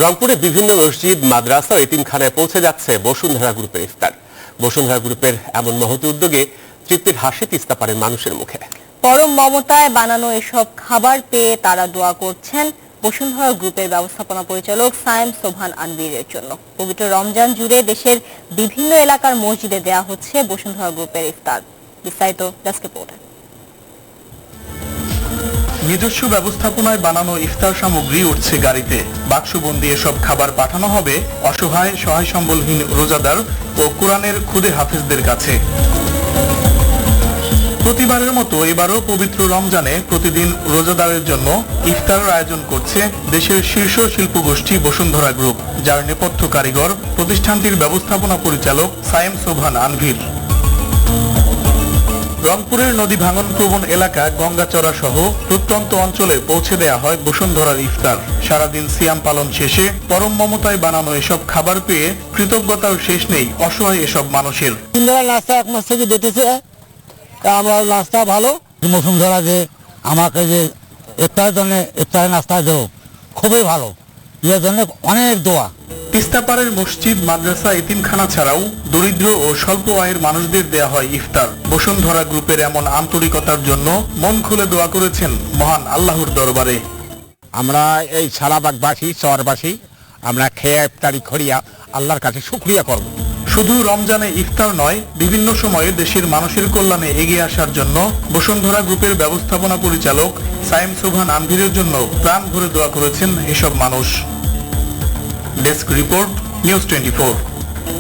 রংপুরে বিভিন্ন মসজিদ, মাদ্রাসা ও এতিমখানায় পৌঁছে যাচ্ছে বসুন্ধরা গ্রুপের ইফতার। বসুন্ধরা গ্রুপের এমন মহৎ উদ্যোগে তৃপ্তির হাসি তিস্তা পারেন মানুষের মুখে। পরম মমতায় বানানো এসব খাবার পেয়ে তারা দোয়া করছেন বসুন্ধরা গ্রুপের ব্যবস্থাপনা পরিচালক সায়েম সোবহান আনভীরের জন্য। পবিত্র রমজান জুড়ে দেশের বিভিন্ন এলাকার মসজিদে দেয়া হচ্ছে বসুন্ধরা গ্রুপের ইফতার। বিস্তারিত ডেস্ক রিপোর্টে। নিজস্ব ব্যবস্থাপনায় বানানো ইফতার সামগ্রী উঠছে গাড়িতে। বাক্সবন্দি এসব খাবার পাঠানো হবে অসহায়, সহায় সম্বলহীন রোজাদার ও কোরআনের খুদে হাফেজদের কাছে। প্রতিবারের মতো এবারও পবিত্র রমজানে প্রতিদিন রোজাদারের জন্য ইফতারের আয়োজন করছে দেশের শীর্ষ শিল্পগোষ্ঠী বসুন্ধরা গ্রুপ, যার নেপথ্য কারিগর প্রতিষ্ঠানটির ব্যবস্থাপনা পরিচালক সায়েম সোবহান আনভীর। রংপুরের নদী ভাঙন প্রবণ এলাকা গঙ্গাচড়া সহ প্রত্যন্ত অঞ্চলে পৌঁছে দেয়া হয় বসুন্ধরার ইফতার। সারাদিন সিয়াম পালন শেষে পরম মমতায় বানানো এসব খাবার পেয়ে কৃতজ্ঞতার শেষ নেই অসহায় এসব মানুষের। নাস্তা এক মাস থেকে দিতেছে, আমরা নাস্তা ভালো। বসুন্ধরা যে আমাকে যে ইফতারের জন্য ইফতারের নাস্তা দেব খুবই ভালো, এর জন্য অনেক দোয়া। তিস্তাপাড়ের মসজিদ, মাদ্রাসা, এতিমখানা ছাড়াও দরিদ্র ও স্বল্প আয়ের মানুষদের দেয়া হয় ইফতার। বসুন্ধরা গ্রুপের এমন আন্তরিকতার জন্য মন খুলে দোয়া করেছেন মহান আল্লাহর দরবারে। আমরা এই শালাবাগবাসী, চরবাসী আমরা খেয়ে ইফতারি করিয়া আল্লাহর কাছে শুকরিয়া করব। শুধু রমজানে ইফতার নয়, বিভিন্ন সময়ে দেশের মানুষের কল্যাণে এগিয়ে আসার জন্য বসুন্ধরা গ্রুপের ব্যবস্থাপনা পরিচালক সায়েম সোবহান আনভীরের জন্য প্রাণ ভরে দোয়া করেছেন এসব মানুষ। Desk report, news 24।